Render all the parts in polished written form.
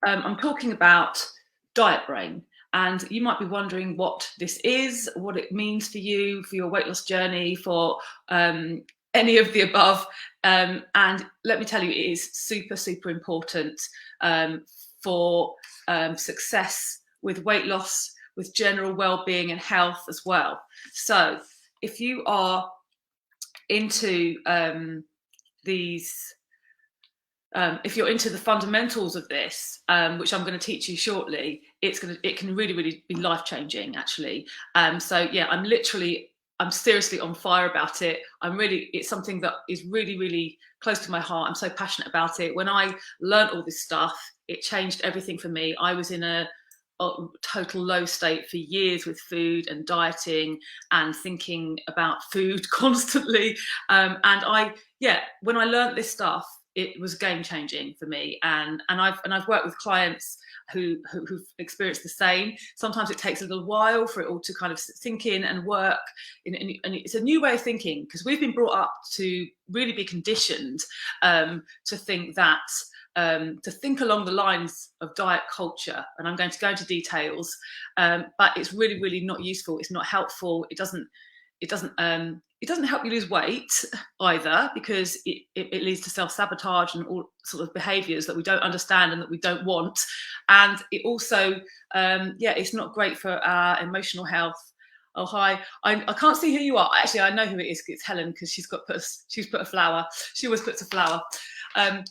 I'm talking about diet brain. And you might be wondering what this is, what it means for you, for your weight loss journey, for any of the above. And let me tell you, it is super, super important for success with weight loss, with general well-being and health as well. So if you are into if you're into the fundamentals of this, which I'm going to teach you shortly, it can really, really be life-changing, actually. So yeah, I'm seriously on fire about it. It's something that is really, really close to my heart. I'm so passionate about it. When I learned all this stuff, it changed everything for me. I was in a total low state for years with food and dieting and thinking about food constantly. When I learned this stuff, it was game changing for me. And I've worked with clients who've experienced the same. Sometimes it takes a little while for it all to kind of sink in and work. And it's a new way of thinking, because we've been brought up to really be conditioned to think that to think along the lines of diet culture, and I'm going to go into details, but it's really, really not useful. It's not helpful. It doesn't help you lose weight either, because it leads to self-sabotage and all sort of behaviors that we don't understand and that we don't want. And it also, it's not great for our emotional health. Oh, hi. I can't see who you are. Actually, I know who it is. It's Helen, because she's put a flower. She always puts a flower.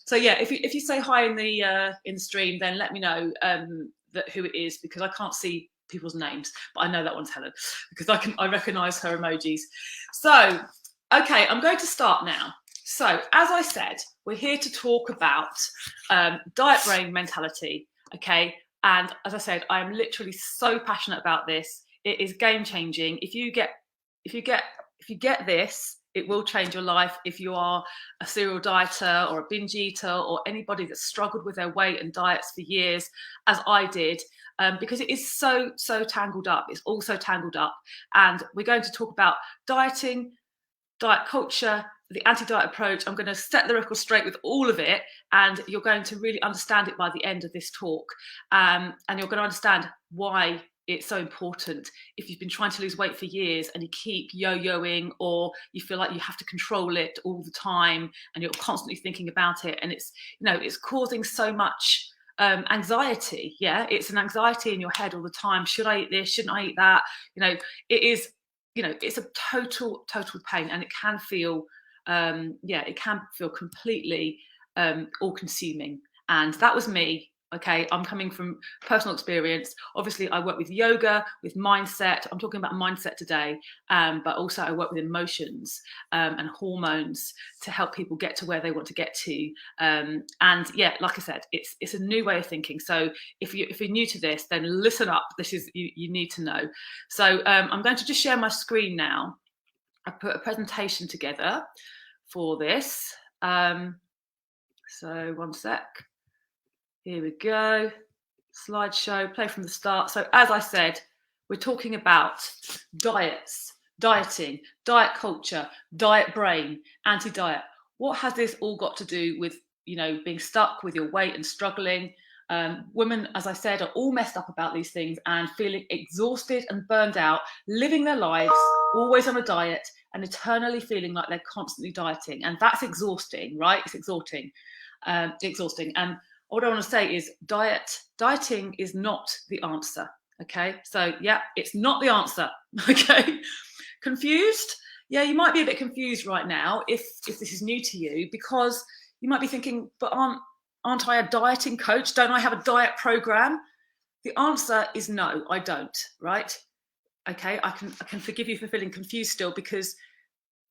So yeah, if you say hi in the stream, then let me know that who it is, because I can't see people's names, but I know that one's Helen, because I recognize her emojis. So, okay, I'm going to start now. So, as I said, we're here to talk about diet brain mentality, okay? And as I said, I am literally so passionate about this. It is game changing. If you get this, it will change your life. If you are a serial dieter or a binge eater or anybody that's struggled with their weight and diets for years, as I did, because it is so tangled up. It's all so tangled up. And we're going to talk about dieting, diet culture, the anti-diet approach. I'm going to set the record straight with all of it, and you're going to really understand it by the end of this talk. And you're going to understand why it's so important. If you've been trying to lose weight for years and you keep yo-yoing, or you feel like you have to control it all the time and you're constantly thinking about it, and it's causing so much anxiety. Yeah, it's an anxiety in your head all the time. Should I eat this? Shouldn't I eat that? It's a total pain, and it can feel completely all-consuming. And that was me. Okay, I'm coming from personal experience. Obviously, I work with yoga, with mindset. I'm talking about mindset today, but also I work with emotions and hormones to help people get to where they want to get to. And yeah, like I said, it's a new way of thinking. So if you're new to this, then listen up. This is you need to know. So I'm going to just share my screen now. I put a presentation together for this. So one sec. Here we go. Slideshow, play from the start. So as I said, we're talking about diets, dieting, diet culture, diet brain, anti-diet. What has this all got to do with, being stuck with your weight and struggling? Women, as I said, are all messed up about these things and feeling exhausted and burned out, living their lives always on a diet and eternally feeling like they're constantly dieting. And that's exhausting, right? It's exhausting. And what I want to say is dieting is not the answer. Okay. So yeah, it's not the answer. Okay. Confused? Yeah, you might be a bit confused right now if this is new to you, because you might be thinking, but aren't I a dieting coach? Don't I have a diet program? The answer is no, I don't, right? Okay, I can forgive you for feeling confused still, because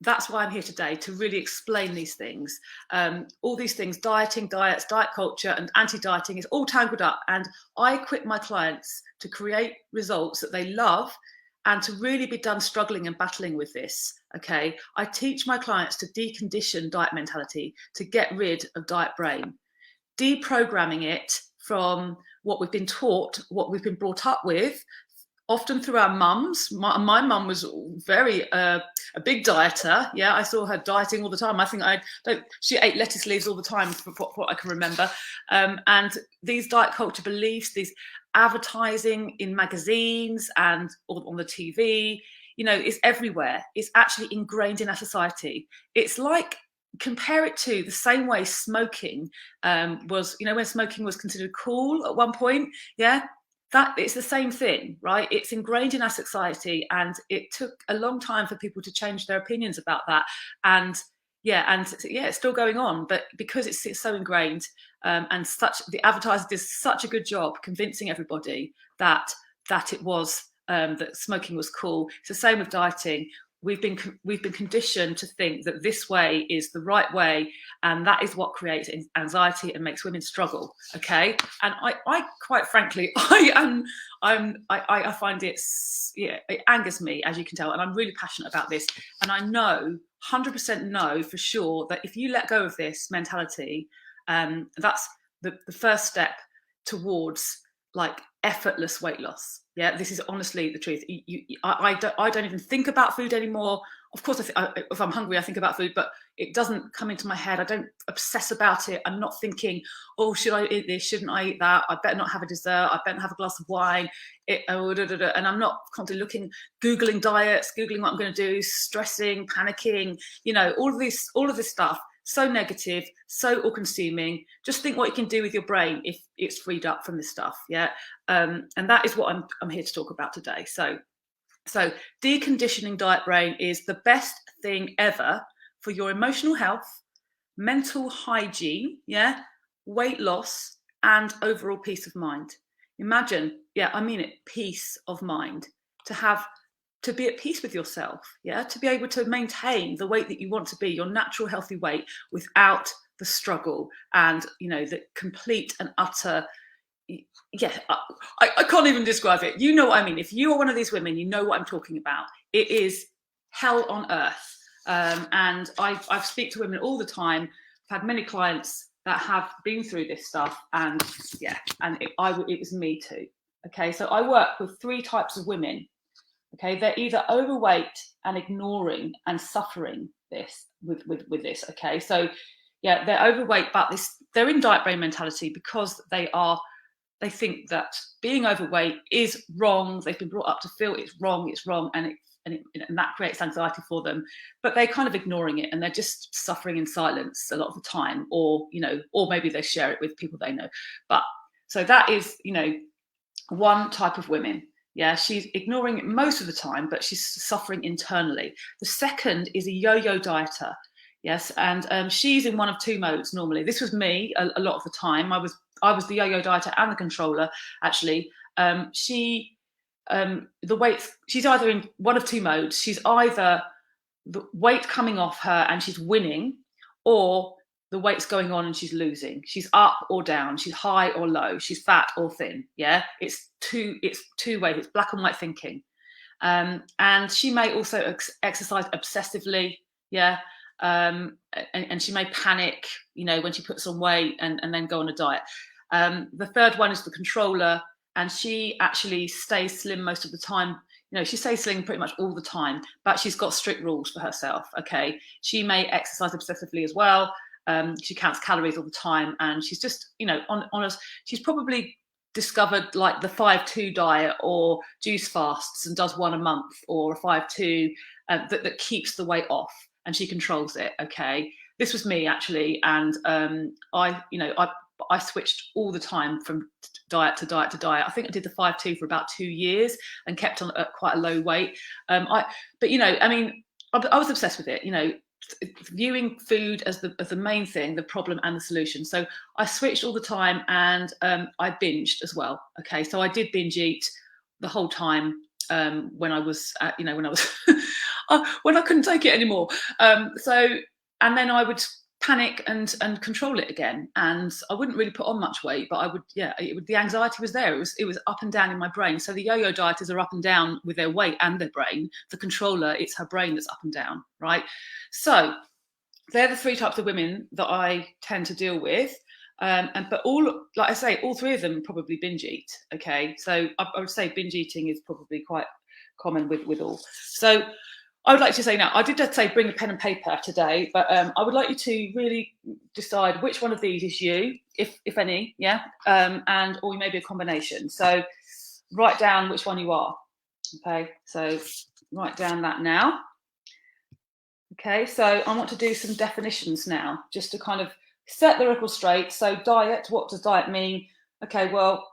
that's why I'm here today, to really explain these things. All these things, dieting, diets, diet culture, and anti-dieting, is all tangled up. And I equip my clients to create results that they love and to really be done struggling and battling with this. Okay, I teach my clients to decondition diet mentality, to get rid of diet brain, deprogramming it from what we've been taught, what we've been brought up with often through our mums. My mum was very a big dieter. Yeah, I saw her dieting all the time. I think she ate lettuce leaves all the time, for what I can remember. And these diet culture beliefs, these advertising in magazines and on the TV, is everywhere. It's actually ingrained in our society. It's like, compare it to the same way smoking was, when smoking was considered cool at one point. Yeah, that it's the same thing, right? It's ingrained in our society, and it took a long time for people to change their opinions about that. And it's still going on, but because it's so ingrained, and the advertiser does such a good job convincing everybody that it was that smoking was cool. It's the same with dieting. We've been conditioned to think that this way is the right way, and that is what creates anxiety and makes women struggle. Okay, and I quite frankly, I find it angers me, as you can tell, and I'm really passionate about this. And I know, 100% know for sure, that if you let go of this mentality, that's the first step towards like effortless weight loss. Yeah, this is honestly the truth. I don't even think about food anymore. Of course, if I'm hungry, I think about food, but it doesn't come into my head. I don't obsess about it. I'm not thinking, oh, should I eat this? Shouldn't I eat that? I better not have a dessert. I better not have a glass of wine. And I'm not constantly looking, Googling diets, Googling what I'm going to do, stressing, panicking, all of this stuff. So negative, so all-consuming. Just think what you can do with your brain if it's freed up from this stuff. Yeah, and that is what I'm here to talk about today. So deconditioning diet brain is the best thing ever for your emotional health, mental hygiene, yeah, weight loss, and overall peace of mind. Imagine, I mean it, peace of mind, to be at peace with yourself, yeah, to be able to maintain the weight that you want to be, your natural healthy weight, without the struggle and the complete and utter, I can't even describe it. You know what I mean. If you are one of these women, you know what I'm talking about. It is hell on earth. And I speak to women all the time. I've had many clients that have been through this stuff, and it was me too. Okay, so I work with 3 types of women. Okay, they're either overweight and ignoring and suffering this with this. Okay, so they're overweight, but they're in diet brain mentality because they think that being overweight is wrong. They've been brought up to feel it's wrong, and that creates anxiety for them. But they're kind of ignoring it, and they're just suffering in silence a lot of the time, or maybe they share it with people they know. But so that is one type of women. Yeah, she's ignoring it most of the time, but she's suffering internally. The second is a yo-yo dieter. Yes, and she's in one of 2 modes normally. This was me a lot of the time. I was the yo-yo dieter and the controller, actually. She's either in one of 2 modes. She's either the weight coming off her and she's winning, or the weight's going on and she's losing. She's up or down. She's high or low. She's fat or thin. Yeah, it's two ways. It's black and white thinking. And she may also exercise obsessively. Yeah. And she may panic, when she puts on weight and then go on a diet. The third one is the controller, and she actually stays slim most of the time. She stays slim pretty much all the time, but she's got strict rules for herself. Okay, she may exercise obsessively as well. She counts calories all the time, and she's just, she's probably discovered like the 5-2 diet or juice fasts and does 1 a month, or a 5-2 that keeps the weight off, and she controls it. Okay, this was me actually, and I switched all the time from diet to diet to diet. I think I did the 5-2 for about 2 years and kept on at quite a low weight. I was obsessed with it. Viewing food as the main thing, the problem and the solution. So I switched all the time, and I binged as well. Okay, so I did binge eat the whole time when I was when I couldn't take it anymore. And then I would panic and control it again, and I wouldn't really put on much weight, but I would, the anxiety was there. It was up and down in my brain. So the yo-yo dieters are up and down with their weight and their brain. The controller, it's her brain that's up and down, right? So they're the 3 types of women that I tend to deal with. But all, like I say, all three of them probably binge eat. Okay, so I would say binge eating is probably quite common with all. So I would like to say now, I did just say bring a pen and paper today, but I would like you to really decide which one of these is you, if any, yeah, and or maybe a combination. So write down which one you are. Okay, so write down that now. Okay, so I want to do some definitions now, just to kind of set the record straight. So diet, what does diet mean? Okay, well,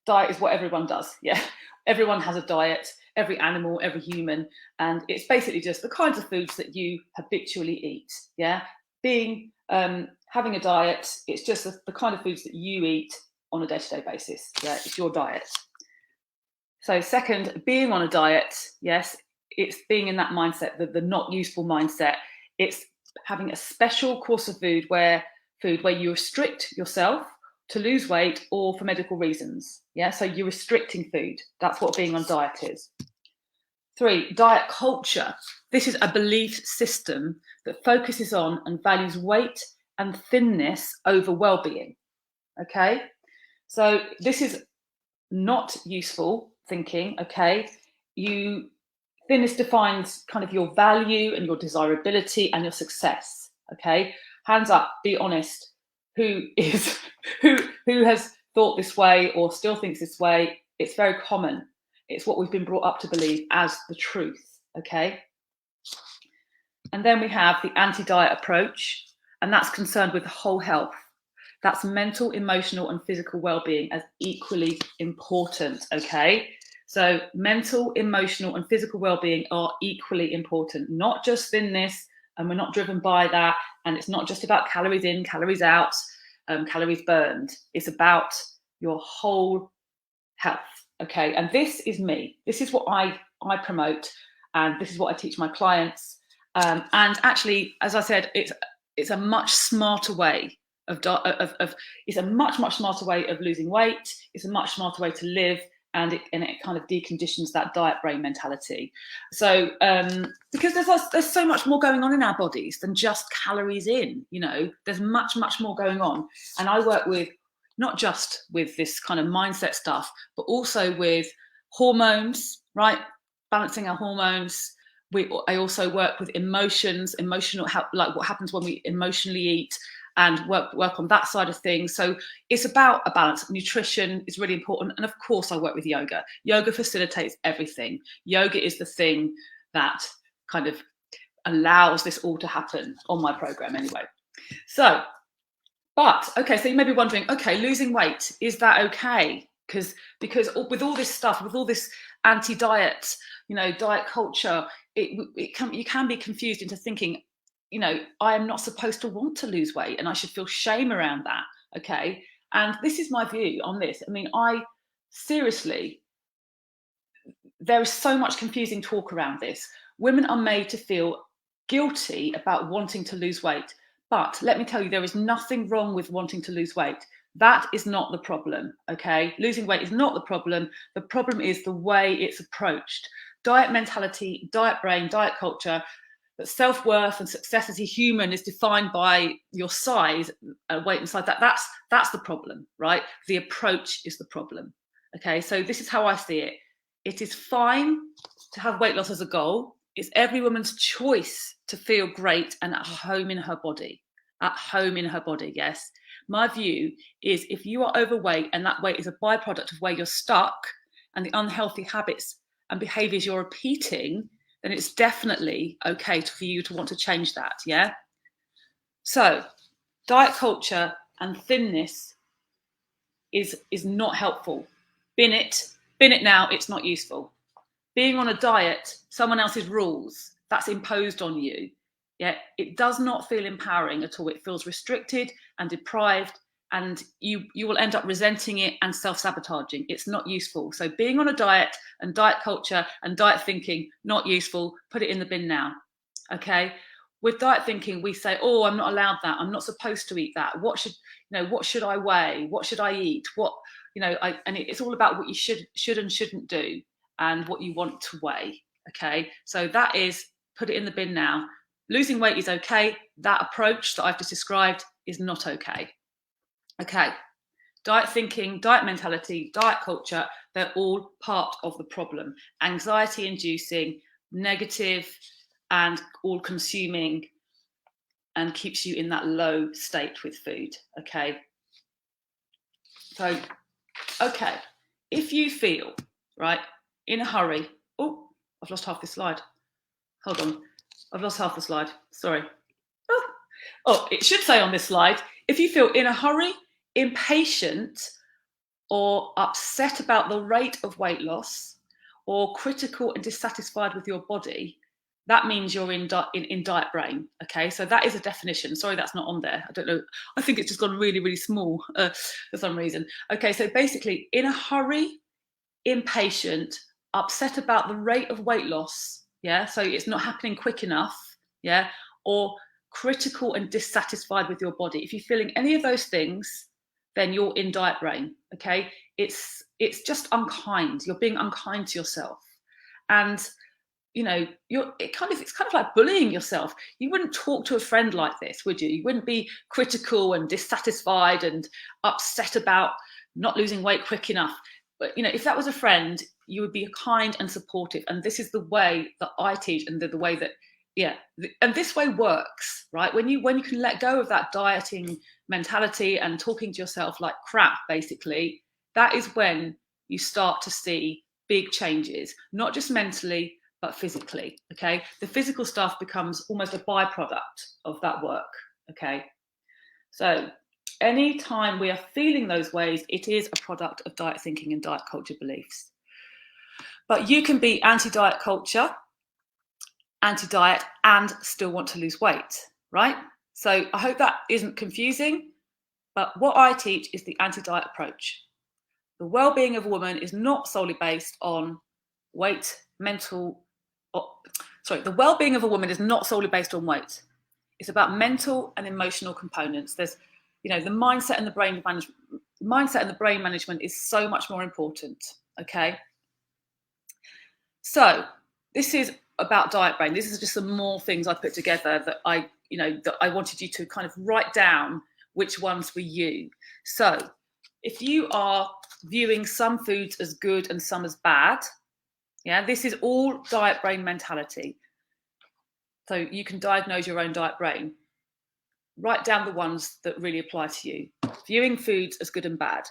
diet is what everyone does. Yeah, everyone has a diet, every animal, every human, and it's basically just the kinds of foods that you habitually eat. Yeah, being having a diet, it's just the kind of foods that you eat on a day-to-day basis. Yeah, it's your diet. So second, being on a diet, yes, it's being in that mindset, the not useful mindset. It's having a special course of food where you restrict yourself to lose weight or for medical reasons. Yeah, so you're restricting food. That's what being on diet is. 3, diet culture. This is a belief system that focuses on and values weight and thinness over well-being. Okay, so this is not useful thinking. Okay, thinness defines kind of your value and your desirability and your success. Okay, hands up, be honest. Who has thought this way or still thinks this way? It's very common. It's what we've been brought up to believe as the truth. Okay, and then we have the anti-diet approach, and that's concerned with whole health. That's mental, emotional, and physical well-being as equally important. Okay, so mental, emotional, and physical well-being are equally important, not just thinness, and we're not driven by that. And it's not just about calories in, calories out, calories burned. It's about your whole health. Okay, and this is me. This is what I promote, and this is what I teach my clients. And actually, as I said, it's a much smarter way it's a much smarter way of losing weight. It's a much smarter way to live, and it kind of deconditions that diet brain mentality. So because there's so much more going on in our bodies than just calories in. You know, there's much more going on, and I work with not just with this kind of mindset stuff, but also with hormones, right? Balancing our hormones. I also work with emotions, emotional, like what happens when we emotionally eat, and work on that side of things. So it's about a balance. Nutrition is really important. And of course, I work with yoga. Yoga facilitates everything. Yoga is the thing that kind of allows this all to happen on my program anyway. So, but, okay, so you may be wondering, okay, losing weight, is that okay? Because with all this stuff, with all this anti-diet, diet culture, you can be confused into thinking, I am not supposed to want to lose weight and I should feel shame around that. Okay. And this is my view on this. I mean, seriously, there is so much confusing talk around this. Women are made to feel guilty about wanting to lose weight. But let me tell you, there is nothing wrong with wanting to lose weight. That is not the problem. Okay. Losing weight is not the problem. The problem is the way it's approached. Diet mentality, diet brain, diet culture. That self-worth and success as a human is defined by your size, weight and size. That's the problem, right? The approach is the problem. Okay, so this is how I see it. It is fine to have weight loss as a goal. It's every woman's choice to feel great and at home in her body. At home in her body, yes. My view is if you are overweight and that weight is a byproduct of where you're stuck and the unhealthy habits and behaviors you're repeating, then it's definitely okay for you to want to change that, yeah? So diet culture and thinness is not helpful. Bin it now, it's not useful. Being on a diet, someone else's rules, that's imposed on you. Yeah, it does not feel empowering at all. It feels restricted and deprived, and you will end up resenting it and self-sabotaging. It's not useful. So being on a diet and diet culture and diet thinking, not useful. Put it in the bin now. Okay. With diet thinking, we say, oh, I'm not allowed that. I'm not supposed to eat that. What should I weigh? What should I eat? And it's all about what you should and shouldn't do and what you want to weigh. Okay. So that is, put it in the bin now. Losing weight is okay. That approach that I've just described is not okay. Okay. Diet thinking, diet mentality, diet culture, they're all part of the problem. Anxiety inducing, negative, and all consuming, and keeps you in that low state with food. Okay. So, okay. If you feel, right, in a hurry, oh, I've lost half this slide. Hold on. I've lost half the slide. Sorry. Oh, it should say on this slide, if you feel in a hurry, impatient, or upset about the rate of weight loss, or critical and dissatisfied with your body, that means you're in diet brain. Okay, so that is a definition. Sorry, that's not on there. I don't know. I think it's just gone really, really small for some reason. Okay, so basically, in a hurry, impatient, upset about the rate of weight loss. Yeah, so it's not happening quick enough. Yeah, or critical and dissatisfied with your body. If you're feeling any of those things, then you're in diet brain. Okay, it's just unkind. You're being unkind to yourself, and you know it's kind of like bullying yourself. You wouldn't talk to a friend like this, would you? You wouldn't be critical and dissatisfied and upset about not losing weight quick enough. But you know, if that was a friend, you would be kind and supportive. And this is the way that I teach, and the way that and this way works, right? When you can let go of that dieting mentality and talking to yourself like crap, basically, that is when you start to see big changes, not just mentally, but physically. Okay, the physical stuff becomes almost a byproduct of that work. Okay, so anytime we are feeling those ways, it is a product of diet thinking and diet culture beliefs. But you can be anti-diet culture, anti-diet, and still want to lose weight, right? So I hope that isn't confusing, but what I teach is the anti-diet approach. The well-being of a woman is not solely based on weight, the well-being of a woman is not solely based on weight. It's about mental and emotional components. There's, the mindset and the brain management. Mindset and the brain management is so much more important. Okay. So this is about diet brain. This is just some more things I put together that I wanted you to kind of write down which ones were you. So if you are viewing some foods as good and some as bad, this is all diet brain mentality. So you can diagnose your own diet brain. Write down the ones that really apply to you. Viewing foods as good and bad.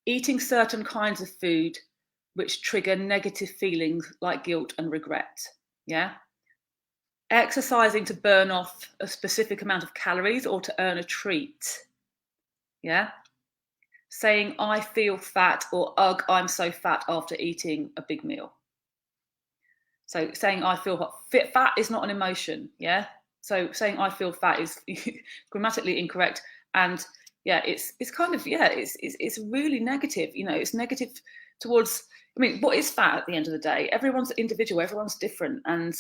Eating certain kinds of food which trigger negative feelings like guilt and regret. Exercising to burn off a specific amount of calories or to earn a treat. Saying I feel fat or ugh, I'm so fat after eating a big meal. So saying I feel fat is not an emotion. So saying I feel fat is grammatically incorrect, and it's kind of it's really negative. It's negative towards. I mean, what is fat at the end of the day? Everyone's individual, everyone's different, and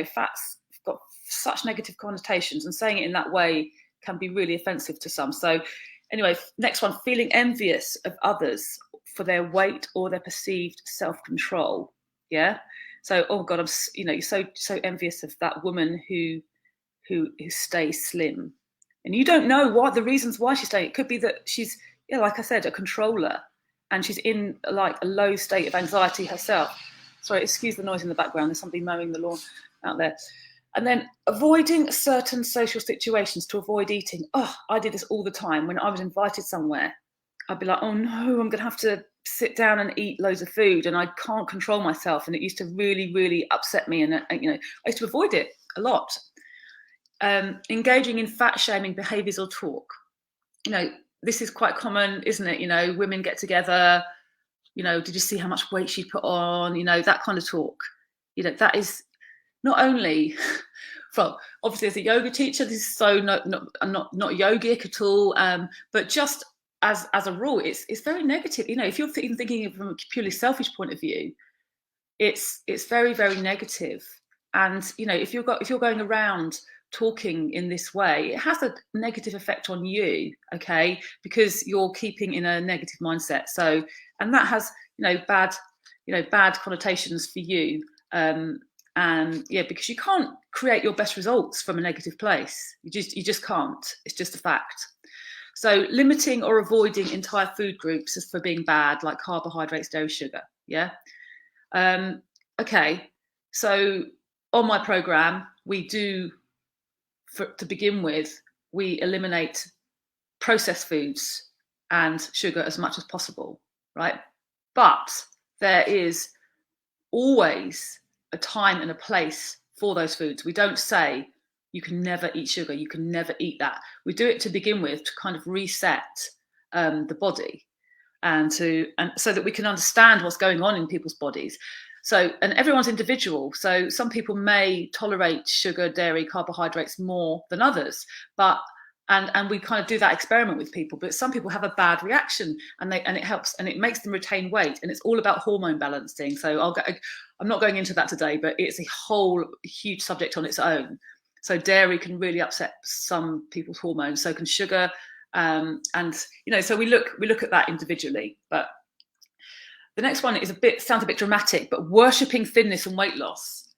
fat's got such negative connotations, and saying it in that way can be really offensive to some. So anyway, next one, feeling envious of others for their weight or their perceived self-control. So, oh God, you're so envious of that woman who stays slim, and you don't know what the reasons why she's staying. It could be that she's, like I said, a controller, and she's in like a low state of anxiety herself. Sorry, excuse the noise in the background. There's somebody mowing the lawn out there. And then avoiding certain social situations to avoid eating. Oh, I did this all the time. When I was invited somewhere, I'd be like, oh no, I'm going to have to sit down and eat loads of food, and I can't control myself. And it used to really, really upset me. And I used to avoid it a lot. Engaging in fat shaming behaviours or talk. This is quite common, isn't it? Women get together, did you see how much weight she put on? That kind of talk. That is not only, well, obviously as a yoga teacher, this is so not yogic at all, but just as a rule, it's very negative. If you're even thinking from a purely selfish point of view, it's very, very negative. And if you're going around talking in this way, it has a negative effect on you, okay, because you're keeping in a negative mindset. So, and that has bad connotations for you. And because you can't create your best results from a negative place. You just can't. It's just a fact. So limiting or avoiding entire food groups as for being bad, like carbohydrates, dairy, sugar. Yeah. Okay. So on my program, we do, to begin with, we eliminate processed foods and sugar as much as possible, right? But there is always a time and a place for those foods. We don't say you can never eat sugar, you can never eat that. We do it to begin with to kind of reset the body and so that we can understand what's going on in people's bodies. So, and everyone's individual. So some people may tolerate sugar, dairy, carbohydrates more than others, but and we kind of do that experiment with people, but some people have a bad reaction and it helps and it makes them retain weight, and it's all about hormone balancing. So I'm not going into that today, but it's a whole huge subject on its own. So dairy can really upset some people's hormones, so can sugar. And so we look at that individually. But the next one sounds a bit dramatic, but worshipping thinness and weight loss.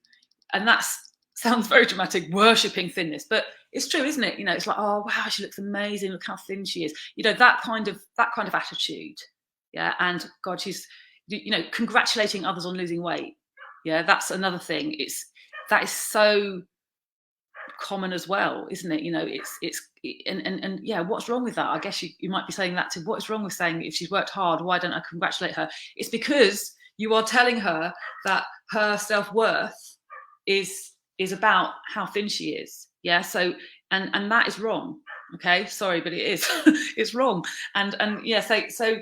And that sounds very dramatic, worshipping thinness, but it's true, isn't it? It's like, oh wow, she looks amazing, look how thin she is. That kind of attitude. Yeah. And God, she's congratulating others on losing weight. Yeah, that's another thing. That is so common as well, isn't it? And yeah, what's wrong with that? I guess you might be saying that to, what is wrong with saying if she's worked hard, why don't I congratulate her? It's because you are telling her that her self-worth is about how thin she is. Yeah. So and that is wrong. Okay, sorry, but it is. It's wrong. And yeah, so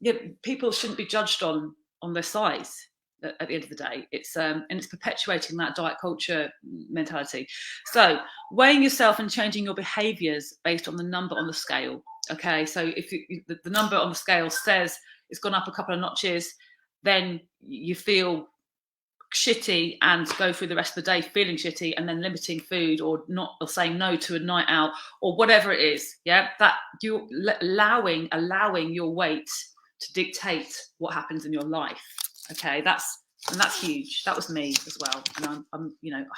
yeah, people shouldn't be judged on their size at the end of the day. It's and it's perpetuating that diet culture mentality. So weighing yourself and changing your behaviors based on the number on the scale. Okay, so if the number on the scale says it's gone up a couple of notches, then you feel shitty and go through the rest of the day feeling shitty, and then limiting food or saying no to a night out or whatever it is. Yeah, that you're allowing your weight to dictate what happens in your life. Okay, that's huge. That was me as well, and I'm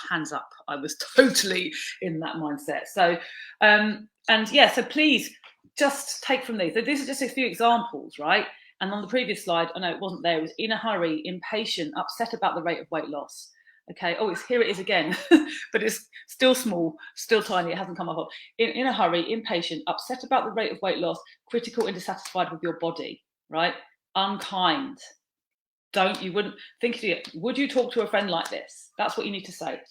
hands up, I was totally in that mindset. So and yeah, so please just take from these. So these are just a few examples, right? And on the previous slide, I know it wasn't there, it was in a hurry, impatient, upset about the rate of weight loss. Okay, here it is again, but it's still small, still tiny, it hasn't come up. In a hurry, impatient, upset about the rate of weight loss, critical and dissatisfied with your body, right? Unkind. You wouldn't think of it. Would you talk to a friend like this? That's what you need to say.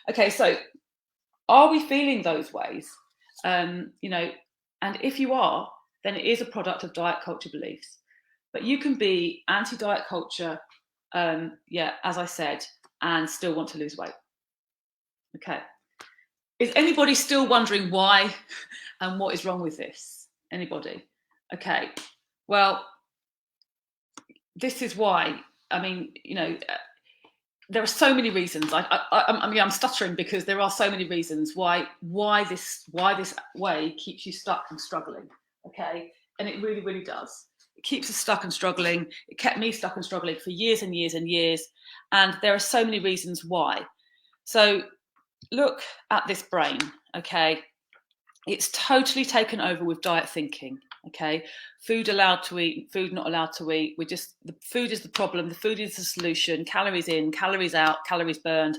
Okay, so are we feeling those ways? And if you are, then it is a product of diet culture beliefs. But you can be anti-diet culture, as I said, and still want to lose weight. Okay. Is anybody still wondering why and what is wrong with this? Anybody? Okay. Well, this is why. I mean, there are so many reasons. I'm stuttering because there are so many reasons why this way keeps you stuck and struggling. Okay, and it really, really does. It keeps us stuck and struggling. It kept me stuck and struggling for years and years and years. And there are so many reasons why. So look at this brain. Okay, it's totally taken over with diet thinking. Okay, food allowed to eat, food not allowed to eat. The food is the problem, the food is the solution. Calories in, calories out, calories burned.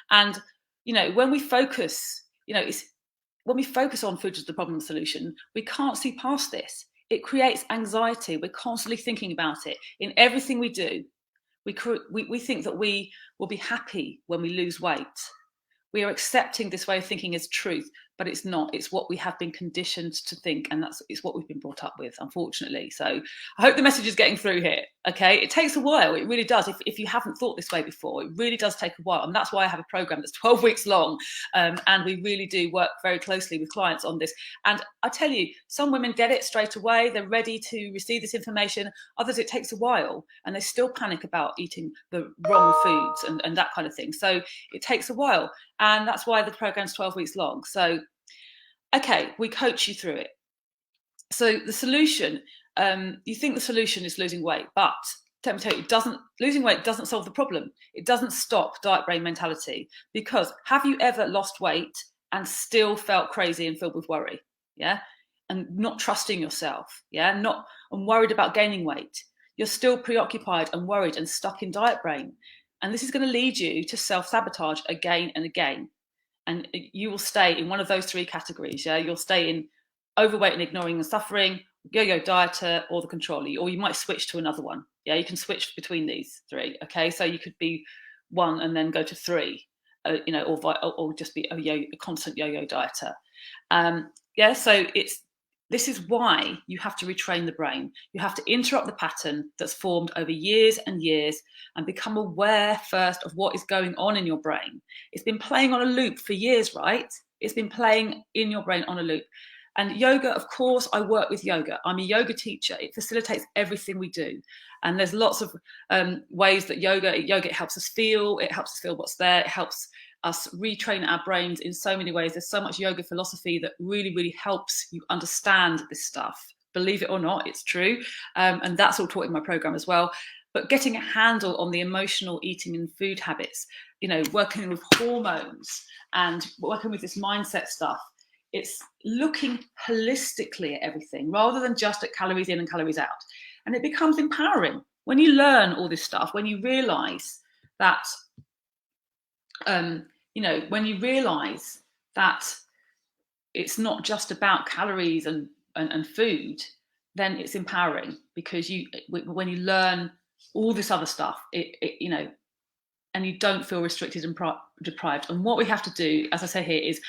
And when we focus, when we focus on food as the problem and solution, we can't see past this. It creates anxiety. We're constantly thinking about it in everything we do. We think that we will be happy when we lose weight. We are accepting this way of thinking as truth, but it's not. It's what we have been conditioned to think, and it's what we've been brought up with, unfortunately. So I hope the message is getting through here. Okay, it takes a while. It really does. If you haven't thought this way before, it really does take a while, and that's why I have a program that's 12 weeks long, and we really do work very closely with clients on this. And I tell you, some women get it straight away. They're ready to receive this information. Others, it takes a while, and they still panic about eating the wrong foods and that kind of thing. So it takes a while. And that's why the program's 12 weeks long. So, okay, we coach you through it. So the solution, you think the solution is losing weight, but let me tell you, losing weight doesn't solve the problem. It doesn't stop diet brain mentality, because have you ever lost weight and still felt crazy and filled with worry? Yeah. and not trusting yourself, not and worried about gaining weight. You're still preoccupied and worried and stuck in diet brain. And this is going to lead you to self-sabotage again and again. And you will stay in one of those three categories. You'll stay in overweight and ignoring and suffering, yo-yo dieter, or the controller, or you might switch to another one. You can switch between these three. Okay, so you could be one and then go to three, or just be a constant yo-yo dieter. So this is why you have to retrain the brain. You have to interrupt the pattern that's formed over years and years and become aware first of what is going on in your brain. It's been playing on a loop for years, right? It's been playing in your brain on a loop. And yoga, of course, I work with yoga. I'm a yoga teacher. It facilitates everything we do. And there's lots of ways that yoga helps us feel. It helps us feel what's there. It helps us retrain our brains in so many ways. There's so much yoga philosophy that really, really helps you understand this stuff. Believe it or not, it's true. And that's all taught in my program as well. But getting a handle on the emotional eating and food habits, working with hormones and working with this mindset stuff, it's looking holistically at everything rather than just at calories in and calories out. And it becomes empowering when you learn all this stuff, when you realize that when you realize that it's not just about calories and food, then it's empowering, because when you learn all this other stuff, and you don't feel restricted and deprived. And what we have to do, as I say here, is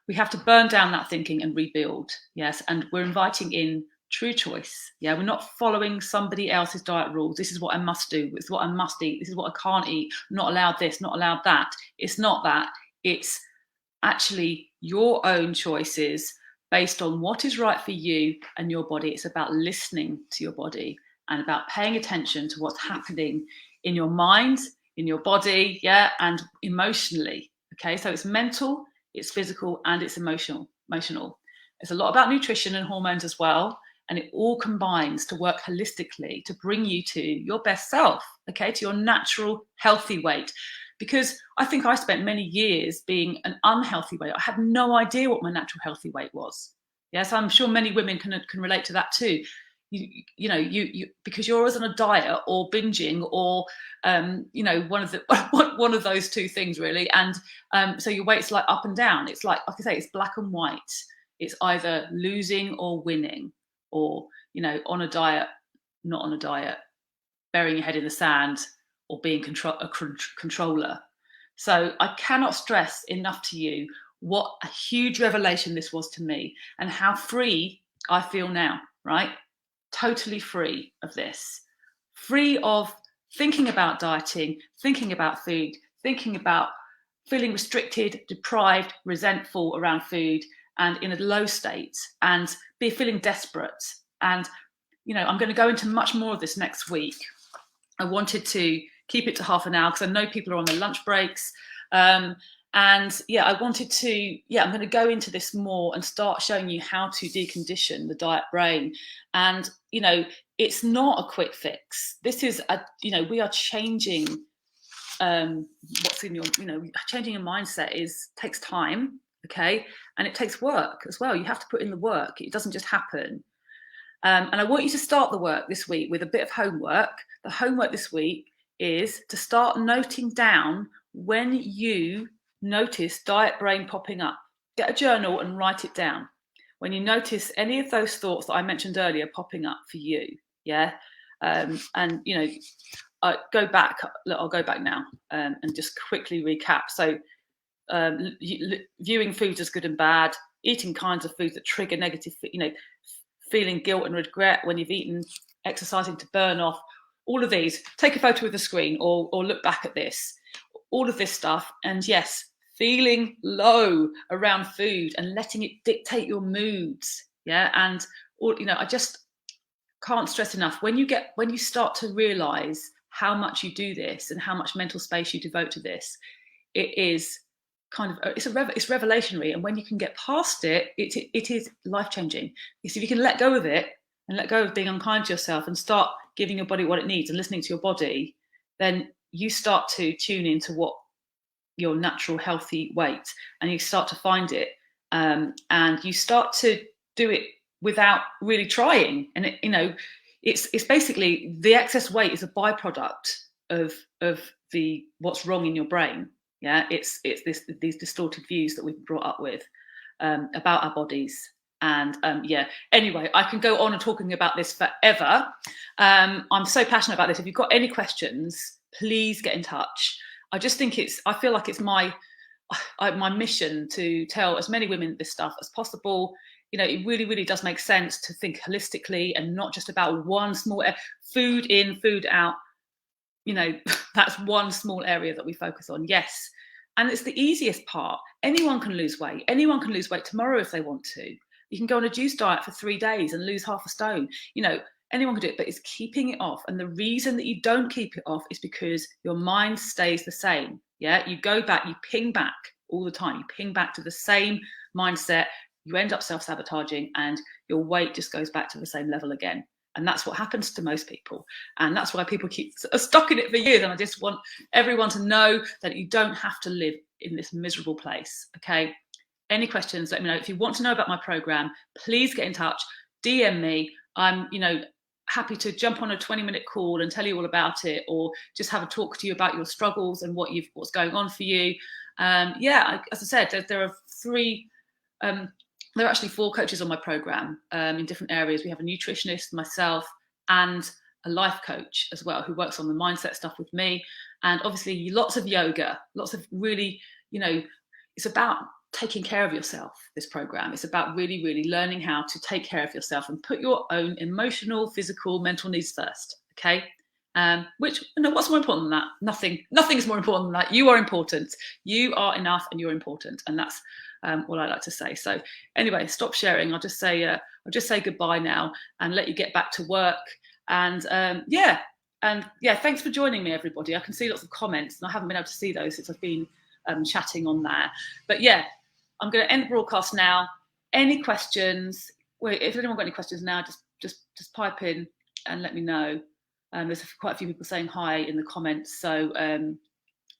we have to burn down that thinking and rebuild. Yes, and we're inviting in true choice. We're not following somebody else's diet rules. This is what I must do. This is what I must eat. This is what I can't eat. I'm not allowed this, not allowed that. It's not that. It's actually your own choices based on what is right for you and your body. It's about listening to your body and about paying attention to what's happening in your mind, in your body, and emotionally. Okay, so it's mental, it's physical, and it's emotional. It's a lot about nutrition and hormones as well. And it all combines to work holistically to bring you to your best self, okay, to your natural healthy weight. Because I think I spent many years being an unhealthy weight. I had no idea what my natural healthy weight was. Yes, I'm sure many women can relate to that too. You because you're always on a diet or binging or one of those two things really, and so your weight's like up and down. It's like I say, it's black and white. It's either losing or winning, or on a diet, not on a diet, burying your head in the sand, or being a controller. So I cannot stress enough to you what a huge revelation this was to me, and how free I feel now, right? Totally free of this, free of thinking about dieting, thinking about food, thinking about feeling restricted, deprived, resentful around food, and in a low state, and be feeling desperate. And I'm going to go into much more of this next week. I wanted to keep it to half an hour because I know people are on their lunch breaks. I wanted to, I'm going to go into this more and start showing you how to decondition the diet brain. And, it's not a quick fix. This is, we are changing what's in your, changing your mindset takes time, okay? And it takes work as well. You have to put in the work. It doesn't just happen. And I want you to start the work this week with a bit of homework. The homework this week is to start noting down when you notice diet brain popping up. Get a journal and write it down. When you notice any of those thoughts that I mentioned earlier popping up for you, go back. Look, I'll go back now and just quickly recap. So viewing foods as good and bad, eating kinds of foods that trigger negative, feeling guilt and regret when you've eaten, exercising to burn off, all of these. Take a photo of the screen or look back at this, all of this stuff. And yes, feeling low around food and letting it dictate your moods. And I just can't stress enough, when you start to realize how much you do this and how much mental space you devote to this, it is kind of it's revelationary. And when you can get past it, it is life-changing. If you can let go of it and let go of being unkind to yourself and start giving your body what it needs and listening to your body, then you start to tune into what your natural healthy weight, and you start to find it, and you start to do it without really trying. And it's basically, the excess weight is a byproduct of the what's wrong in your brain. Yeah, it's these distorted views that we've been brought up with about our bodies. And yeah, anyway, I can go on and talking about this forever. I'm so passionate about this. If you've got any questions, please get in touch. I feel like it's my mission to tell as many women this stuff as possible. It really, really does make sense to think holistically and not just about one small food in, food out. That's one small area that we focus on. Yes. And it's the easiest part. Anyone can lose weight. Anyone can lose weight tomorrow if they want to. You can go on a juice diet for 3 days and lose half a stone. Anyone can do it, but it's keeping it off. And the reason that you don't keep it off is because your mind stays the same. Yeah, you go back, you ping back all the time. You ping back to the same mindset. You end up self-sabotaging and your weight just goes back to the same level again. And that's what happens to most people. And that's why people keep stuck in it for years. And I just want everyone to know that you don't have to live in this miserable place. Okay. Any questions, let me know. If you want to know about my program, please get in touch, DM me. I'm, happy to jump on a 20-minute call and tell you all about it, or just have a talk to you about your struggles and what's going on for you. Yeah, as I said, there are actually 4 coaches on my program in different areas. We have a nutritionist, myself, and a life coach as well, who works on the mindset stuff with me. And obviously lots of yoga, lots of really, it's about taking care of yourself, this program. It's about really, really learning how to take care of yourself and put your own emotional, physical, mental needs first. Okay. What's more important than that? Nothing is more important than that. You are important. You are enough and you're important. And that's what I like to say. So anyway, stop sharing. I'll just say goodbye now and let you get back to work. And thanks for joining me, everybody. I can see lots of comments and I haven't been able to see those since I've been chatting on there. But yeah, I'm going to end the broadcast now. Any questions? Wait, if anyone got any questions now, just pipe in and let me know. There's quite a few people saying hi in the comments, so I'm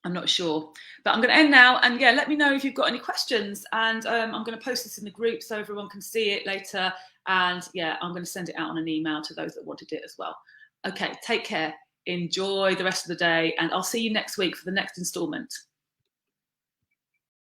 not sure. But I'm going to end now, and yeah, let me know if you've got any questions. And I'm going to post this in the group so everyone can see it later. And yeah, I'm going to send it out on an email to those that wanted it as well. Okay, take care. Enjoy the rest of the day, and I'll see you next week for the next instalment.